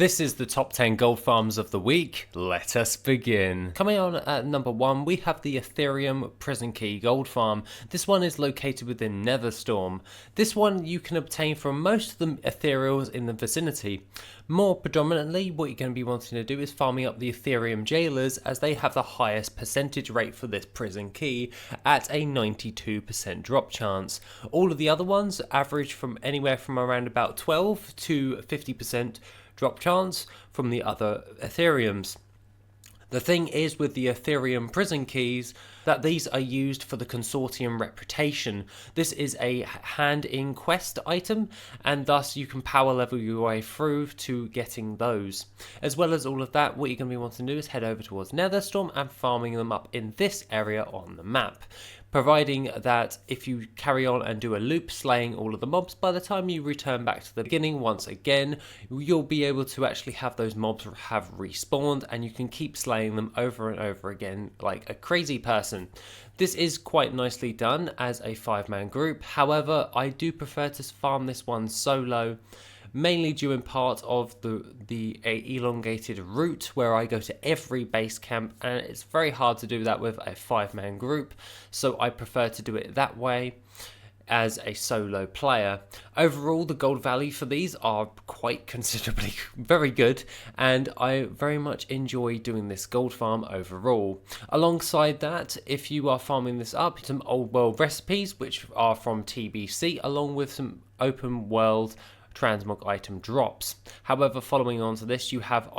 This is the top 10 gold farms of the week. Let us begin. Coming on at number 1, we have the Ethereum Prison Key gold farm. This one is located within Netherstorm. This one you can obtain from most of the ethereals in the vicinity. More predominantly, what you're going to be wanting to do is farming up the Ethereum jailers, as they have the highest percentage rate for this prison key at a 92% drop chance. All of the other ones average from anywhere from around about 12 to 50% drop chance from the other Ethereums. The thing is with the Ethereum prison keys that these are used for the consortium reputation. This is a hand-in quest item, and thus you can power level your way through to getting those. As well as all of that, what you're going to be wanting to do is head over towards Netherstorm and farming them up in this area on the map. Providing that if you carry on and do a loop slaying all of the mobs, by the time you return back to the beginning once again, you'll be able to actually have those mobs have respawned, and you can keep slaying them over and over again like a crazy person. This is quite nicely done as a 5-man group. However, I do prefer to farm this one solo, mainly due in part of the elongated route where I go to every base camp, and it's very hard to do that with a 5-man group, so I prefer to do it that way as a solo player. Overall, the gold value for these are quite considerably very good, and I very much enjoy doing this gold farm overall. Alongside that, if you are farming this up, some old world recipes which are from TBC, along with some open world transmog item drops. However, following on to this, you have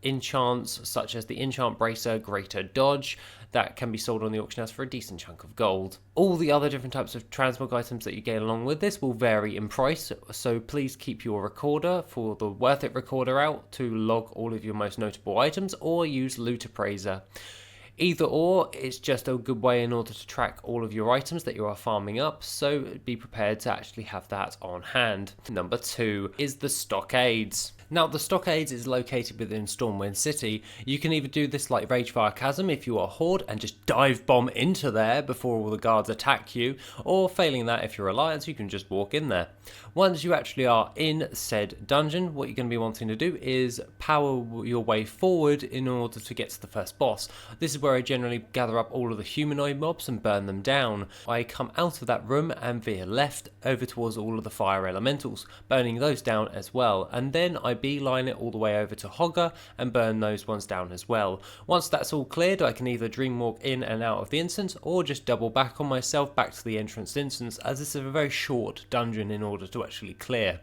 enchants such as the enchant bracer greater dodge that can be sold on the auction house for a decent chunk of gold. All the other different types of transmog items that you gain along with this will vary in price, so please keep your recorder for the worth it recorder out to log all of your most notable items, or use loot appraiser. Either or, it's just a good way in order to track all of your items that you are farming up, so be prepared to actually have that on hand. Number 2 is the Stockades. Now, the Stockades is located within Stormwind City. You can either do this like Ragefire Chasm if you are Horde and just dive bomb into there before all the guards attack you, or failing that if you're Alliance, you can just walk in there. Once you actually are in said dungeon, what you're going to be wanting to do is power your way forward in order to get to the first boss. This is where I generally gather up all of the humanoid mobs and burn them down. I come out of that room and veer left over towards all of the fire elementals, burning those down as well, and then I beeline it all the way over to Hogger and burn those ones down as well. Once that's all cleared, I can either dreamwalk in and out of the instance, or just double back on myself back to the entrance instance, as this is a very short dungeon in order to actually clear.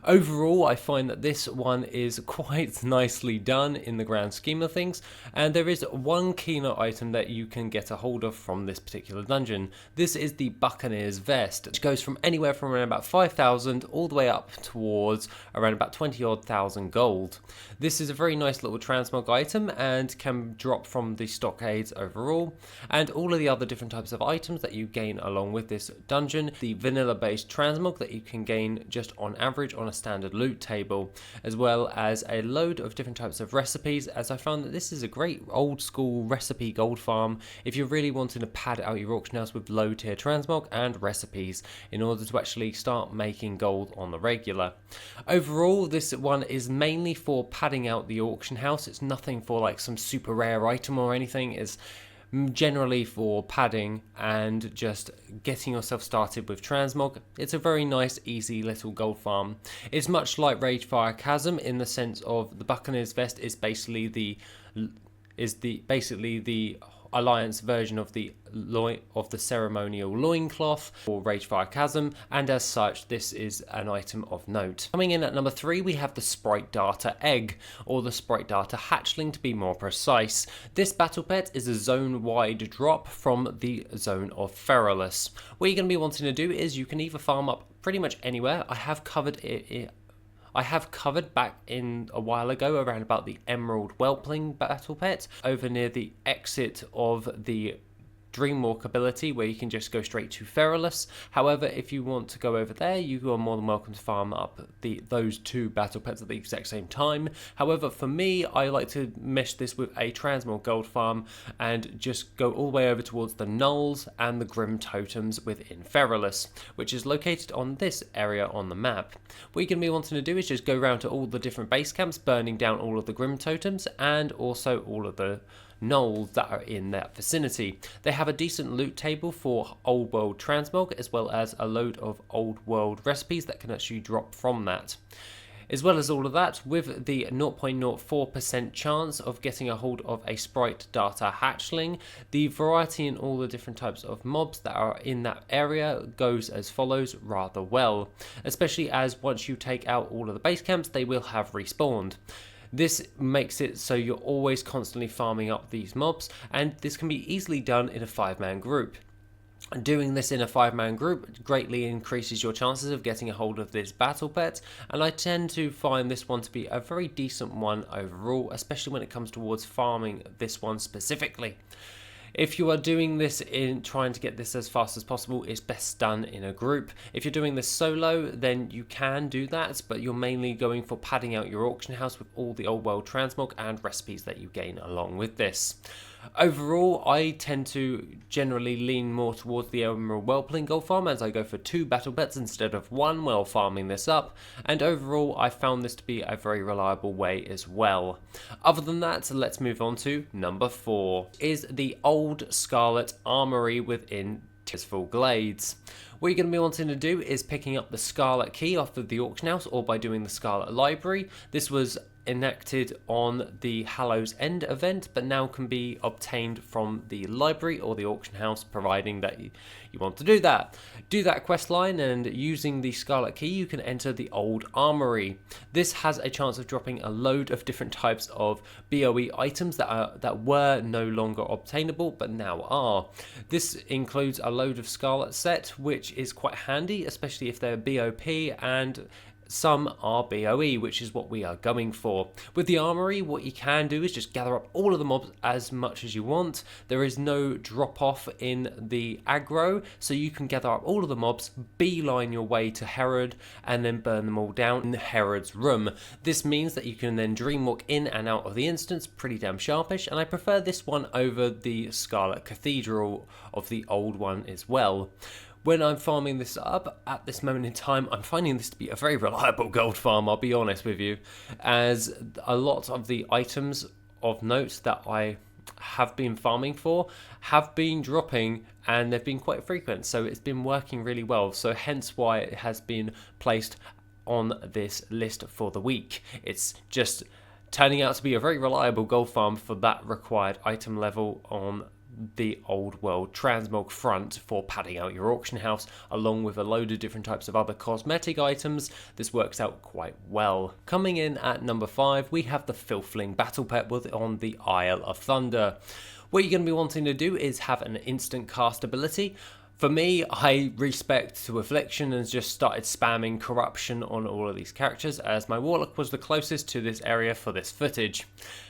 Overall, I find that this one is quite nicely done in the grand scheme of things, and there is one keynote item that you can get a hold of from this particular dungeon. This is the Buccaneer's Vest, which goes from anywhere from around about 5,000 all the way up towards around about 20-odd thousand gold. This is a very nice little transmog item and can drop from the Stockades overall, and all of the other different types of items that you gain along with this dungeon. The vanilla based transmog that you can gain just on average on a standard loot table, as well as a load of different types of recipes, as I found that this is a great old school recipe gold farm if you're really wanting to pad out your auction house with low tier transmog and recipes in order to actually start making gold on the regular. Overall, this one is mainly for padding out the auction house. It's nothing for like some super rare item or anything. It's generally for padding and just getting yourself started with transmog. It's a very nice, easy little gold farm. It's much like Ragefire Chasm in the sense of the Buccaneer's Vest is basically the Alliance version of the ceremonial loincloth for Ragefire Chasm, and as such this is an item of note. Coming in at number 3, we have the Sprite Data Egg, or the Sprite Data Hatchling to be more precise. This battle pet is a zone-wide drop from the zone of Feralus. What you're going to be wanting to do is you can either farm up pretty much anywhere. I have covered back in a while ago around about the Emerald Whelpling battle pet over near the exit of the Dreamwalk ability where you can just go straight to Feralus. However, if you want to go over there, you are more than welcome to farm up those two battle pets at the exact same time. However, for me, I like to mesh this with a Transmog gold farm and just go all the way over towards the Gnolls and the Grim Totems within Feralus, which is located on this area on the map. What you're going to be wanting to do is just go around to all the different base camps, burning down all of the Grim Totems and also all of the Gnolls that are in that vicinity. They have a decent loot table for old world transmog, as well as a load of old world recipes that can actually drop from that. As well as all of that, with the 0.04% chance of getting a hold of a Sprite Data Hatchling, the variety in all the different types of mobs that are in that area goes as follows rather well, especially as once you take out all of the base camps, they will have respawned. This makes it so you're always constantly farming up these mobs, and this can be easily done in a 5-man group. Doing this in a 5-man group greatly increases your chances of getting a hold of this battle pet, and I tend to find this one to be a very decent one overall, especially when it comes towards farming this one specifically. If you are doing this in trying to get this as fast as possible, it's best done in a group. If you're doing this solo, then you can do that, but you're mainly going for padding out your auction house with all the old world transmog and recipes that you gain along with this. Overall, I tend to generally lean more towards the Emerald Whelpling Gold Farm as I go for 2 battle pets instead of 1 while farming this up, and overall I found this to be a very reliable way as well. Other than that, let's move on to number 4, is the old Scarlet Armory within Tisful Glades. What you're going to be wanting to do is picking up the Scarlet Key off of the auction house or by doing the Scarlet Library. This was enacted on the Hallows End event, but now can be obtained from the library or the auction house, providing that you want to do that. Do that quest line, and using the Scarlet Key, you can enter the Old Armory. This has a chance of dropping a load of different types of BOE items that were no longer obtainable, but now are. This includes a load of Scarlet set, which is quite handy, especially if they're BOP, and some are BOE, which is what we are going for. With the armory, what you can do is just gather up all of the mobs as much as you want. There is no drop off in the aggro, so you can gather up all of the mobs, beeline your way to Herod, and then burn them all down in Herod's room. This means that you can then dreamwalk in and out of the instance pretty damn sharpish, and I prefer this one over the Scarlet Cathedral of the old one as well. When I'm farming this up, at this moment in time, I'm finding this to be a very reliable gold farm, I'll be honest with you, as a lot of the items of note that I have been farming for have been dropping, and they've been quite frequent, so it's been working really well, so hence why it has been placed on this list for the week. It's just turning out to be a very reliable gold farm for that required item level on the old world transmog front for padding out your auction house, along with a load of different types of other cosmetic items. This works out quite well. Coming in at number 5, we have the Filthling Battle Pet on the Isle of Thunder. What you're going to be wanting to do is have an instant cast ability. For me, I respect to Affliction and just started spamming Corruption on all of these characters, as my Warlock was the closest to this area for this footage.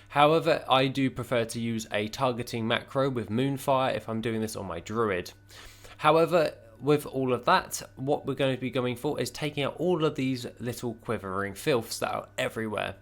However, I do prefer to use a targeting macro with Moonfire if I'm doing this on my Druid. However, with all of that, what we're going to be going for is taking out all of these little quivering filths that are everywhere.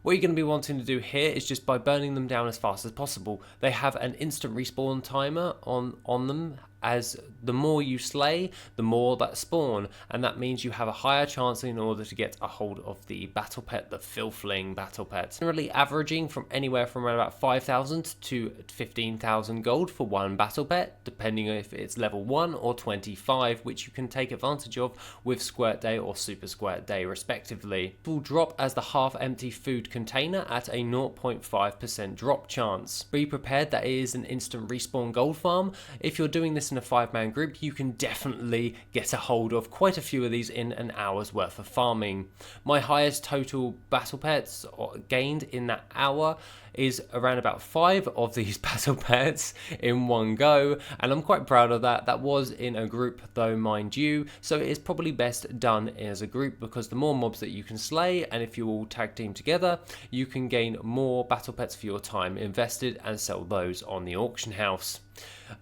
What you're going to be wanting to do here is just by burning them down as fast as possible. They have an instant respawn timer on them, as the more you slay, the more that spawn, and that means you have a higher chance in order to get a hold of the battle pet, the Filthling Battle Pet. Generally averaging from anywhere from around about 5,000 to 15,000 gold for one battle pet, depending if it's level 1 or 25, which you can take advantage of with Squirt Day or Super Squirt Day respectively. It will drop as the half-empty food container at a 0.5% drop chance. Be prepared that it is an instant respawn gold farm. If you're doing this in a 5-man group, you can definitely get a hold of quite a few of these in an hour's worth of farming. My highest total battle pets gained in that hour is around about 5 of these battle pets in one go, and I'm quite proud of that. That was in a group though, mind you, so it is probably best done as a group, because the more mobs that you can slay, and if you all tag team together, you can gain more battle pets for your time invested and sell those on the auction house.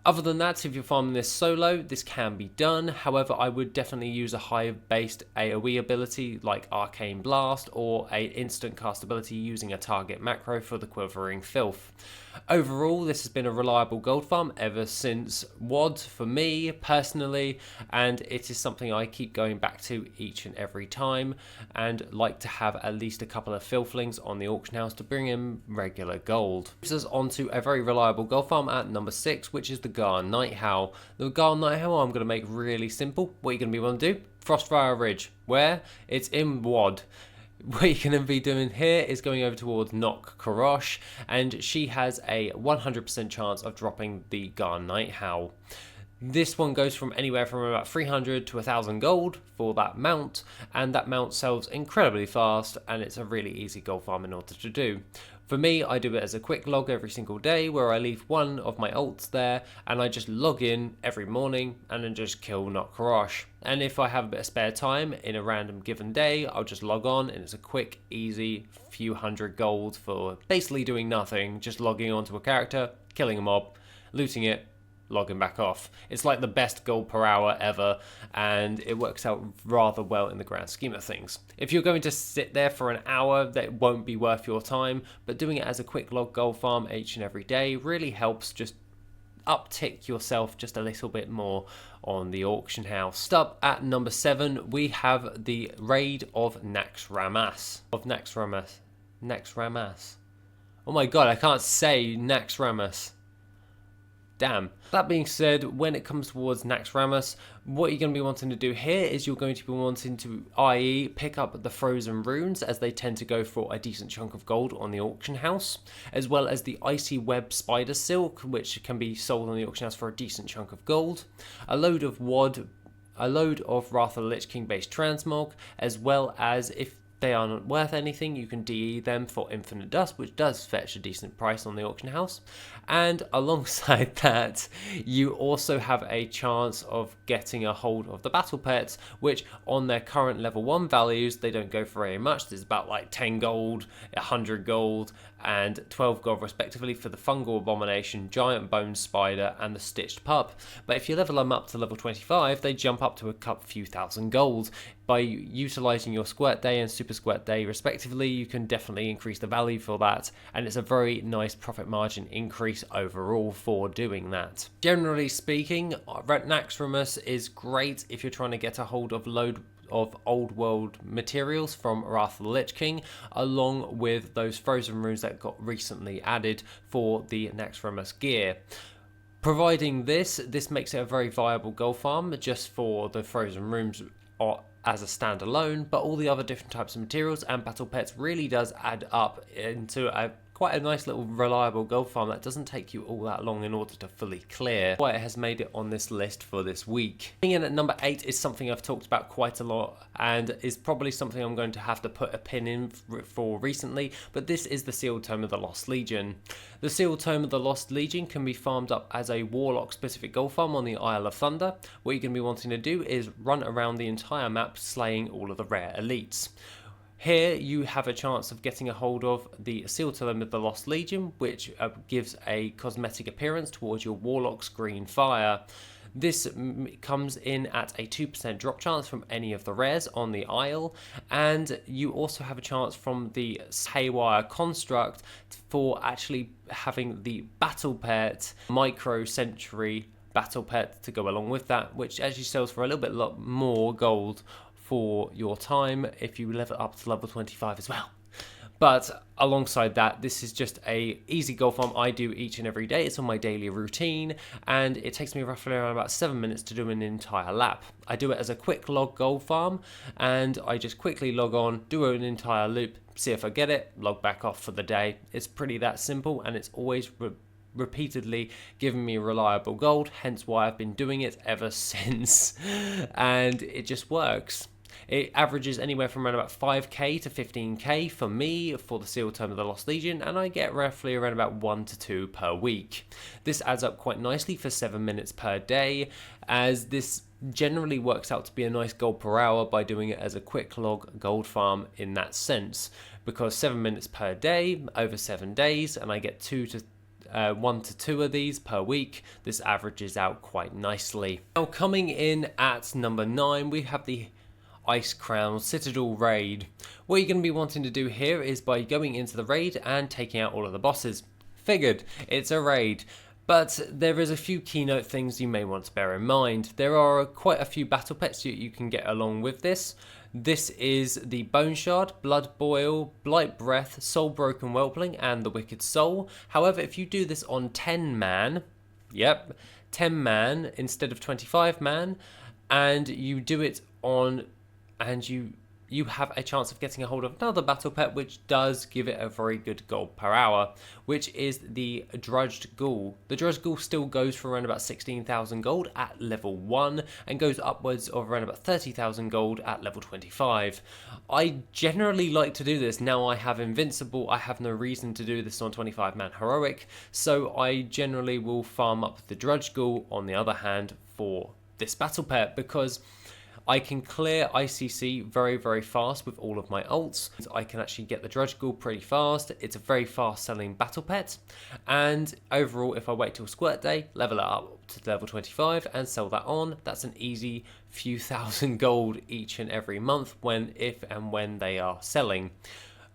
Other than that, if you're farming this solo, this can be done. However, I would definitely use a hive-based AoE ability like Arcane Blast, or a instant cast ability using a target macro for the Quivering Filth. Overall, this has been a reliable gold farm ever since WoD for me personally, and it is something I keep going back to each and every time, and like to have at least a couple of filthlings on the auction house to bring in regular gold. This is on to a very reliable gold farm at number 6, which is the Garnoire. The Garnoire I'm going to make really simple. What you're going to be able to do, Frostfire Ridge, where it's in WoD. What you're going to be doing here is going over towards 𝐆𝐀𝐿𝐄, and she has a 100% chance of dropping the Garnoire. This one goes from anywhere from about 300 to 1000 gold for that mount, and that mount sells incredibly fast, and it's a really easy gold farm in order to do. For me, I do it as a quick log every single day, where I leave one of my ults there, and I just log in every morning and then just kill 𝐆𝐿𝐄. And if I have a bit of spare time in a random given day, I'll just log on, and it's a quick, easy few hundred gold for basically doing nothing, just logging onto a character, killing a mob, looting it, logging back off. It's like the best gold per hour ever, and it works out rather well in the grand scheme of things. If you're going to sit there for an hour, that won't be worth your time, but doing it as a quick log gold farm each and every day really helps just uptick yourself just a little bit more on the auction house. Up at number 7, we have the raid of Nexramas. Nexramas. Oh my god, I can't say Nexramas. Damn. That being said, when it comes towards Nexramas, what you're going to be wanting to do here is you're going to be wanting to, i.e. pick up the frozen runes, as they tend to go for a decent chunk of gold on the auction house, as well as the icy web spider silk, which can be sold on the auction house for a decent chunk of gold, a load of WoD, a load of Wrath of the Lich King based transmog, as well as, if they aren't worth anything, you can DE them for Infinite Dust, which does fetch a decent price on the auction house. And alongside that, you also have a chance of getting a hold of the battle pets, which on their current level 1 values, they don't go for very much. There's about like 10 gold, 100 gold, and 12 gold respectively for the Fungal Abomination, Giant Bone Spider, and the Stitched Pup. But if you level them up to level 25, they jump up to a few thousand gold. By utilizing your Squirt Day and Super Squirt Day respectively, you can definitely increase the value for that, and it's a very nice profit margin increase overall for doing that. Generally speaking, Nexramas is great if you're trying to get a hold of load of old world materials from Wrath of the Lich King, along with those frozen runes that got recently added for the Nexramas gear. Providing this makes it a very viable gold farm just for the frozen runes as a standalone, but all the other different types of materials and battle pets really does add up into quite a nice little reliable gold farm that doesn't take you all that long in order to fully clear. Why it has made it on this list for this week. Coming in at number 8 is something I've talked about quite a lot, and is probably something I'm going to have to put a pin in for recently, but this is the Sealed Tome of the Lost Legion. The Sealed Tome of the Lost Legion can be farmed up as a Warlock specific gold farm on the Isle of Thunder. What you're going to be wanting to do is run around the entire map slaying all of the rare elites. Here you have a chance of getting a hold of the Sealed Tome of the Lost Legion, which gives a cosmetic appearance towards your Warlock's green fire. This comes in at a 2% drop chance from any of the rares on the Isle, and you also have a chance from the Haywire construct for actually having the battle pet Micro Century battle pet to go along with that, which actually sells for a little bit more gold for your time if you level up to level 25 as well. But alongside that, this is just a easy gold farm I do each and every day. It's on my daily routine, and it takes me roughly around about 7 minutes to do an entire lap. I do it as a quick log gold farm, and I just quickly log on, do an entire loop, see if I get it, log back off for the day. It's pretty that simple, and it's always repeatedly giving me reliable gold, hence why I've been doing it ever since, and it just works. It averages anywhere from around about 5k to 15k for me for the Seal Tome of the Lost Legion, and I get roughly around about 1 to 2 per week. This adds up quite nicely for 7 minutes per day, as this generally works out to be a nice gold per hour by doing it as a quick log gold farm in that sense, because 7 minutes per day over 7 days, and I get 1 to 2 of these per week. This averages out quite nicely. Now coming in at number 9, we have the Crown Citadel raid. What you're going to be wanting to do here is by going into the raid and taking out all of the bosses. Figured, it's a raid. But there is a few keynote things you may want to bear in mind. There are quite a few battle pets that you can get along with this. This is the Bone Shard, Blood Boil, Blight Breath, Soul Broken Whelpling, and the Wicked Soul. However, if you do this on 10 man, 10 man instead of 25 man, and you do it on, and you have a chance of getting a hold of another battle pet which does give it a very good gold per hour, which is the Drudged Ghoul. The Drudged Ghoul still goes for around about 16,000 gold at level 1 and goes upwards of around about 30,000 gold at level 25. I generally like to do this. Now I have Invincible, I have no reason to do this on 25 man heroic, so I generally will farm up the Drudged Ghoul on the other hand for this battle pet, because I can clear ICC very, very fast with all of my ults. I can actually get the Drudged Ghoul pretty fast. It's a very fast selling battle pet. And overall, if I wait till Squirt Day, level it up to level 25 and sell that on, that's an easy few thousand gold each and every month if and when they are selling.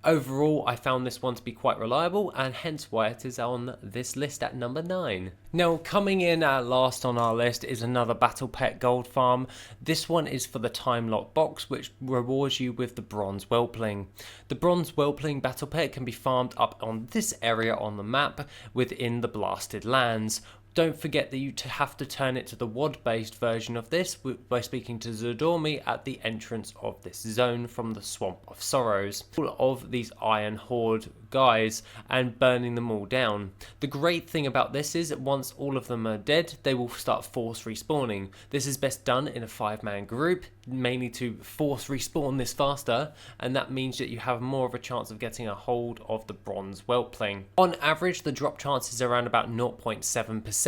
Overall, I found this one to be quite reliable, and hence why it is on this list at number 9. Now, coming in at last on our list is another battle pet gold farm. This one is for the Timelock Box, which rewards you with the Bronze Whelpling. The Bronze Whelpling battle pet can be farmed up on this area on the map within the Blasted Lands. Don't forget that you have to turn it to the WoD-based version of this by speaking to Zodormi at the entrance of this zone from the Swamp of Sorrows. All of these Iron Horde guys and burning them all down. The great thing about this is that once all of them are dead, they will start force respawning. This is best done in a 5-man group, mainly to force respawn this faster, and that means that you have more of a chance of getting a hold of the Bronze Whelpling. On average, the drop chance is around about 0.7%.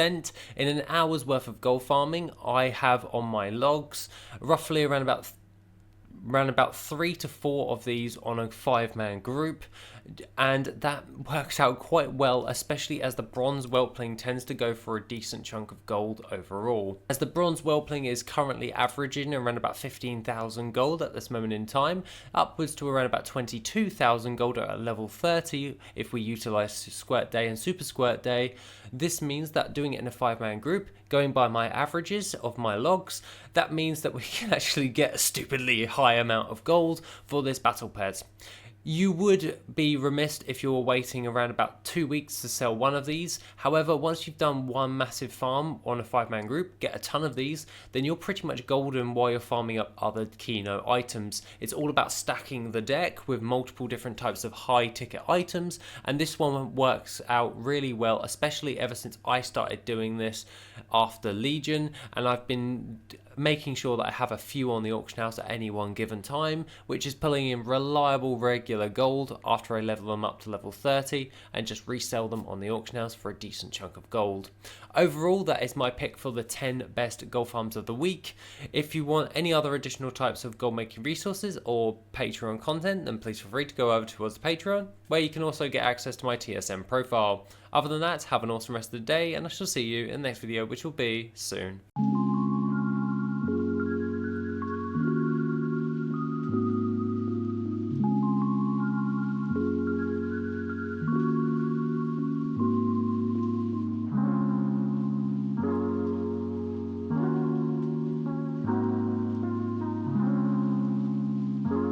In an hour's worth of gold farming, I have on my logs roughly around about 3 to 4 of these on a 5-man group, and that works out quite well, especially as the Bronze Whelpling tends to go for a decent chunk of gold overall. As the Bronze Whelpling is currently averaging around about 15,000 gold at this moment in time, upwards to around about 22,000 gold at level 30 if we utilize Squirt Day and Super Squirt Day. This means that doing it in a 5-man group, going by my averages of my logs, that means that we can actually get a stupidly high amount of gold for this battle pet. You would be remiss if you were waiting around about 2 weeks to sell one of these. However, once you've done one massive farm on a 5-man group, get a ton of these, then you're pretty much golden while you're farming up other keynote items. It's all about stacking the deck with multiple different types of high ticket items, and this one works out really well, especially ever since I started doing this after Legion, and I've been making sure that I have a few on the auction house at any one given time, which is pulling in reliable regular gold after I level them up to level 30 and just resell them on the auction house for a decent chunk of gold. Overall, that is my pick for the 10 best gold farms of the week. If you want any other additional types of gold making resources or Patreon content, then please feel free to go over towards the Patreon, where you can also get access to my TSM profile. Other than that, have an awesome rest of the day, and I shall see you in the next video, which will be soon.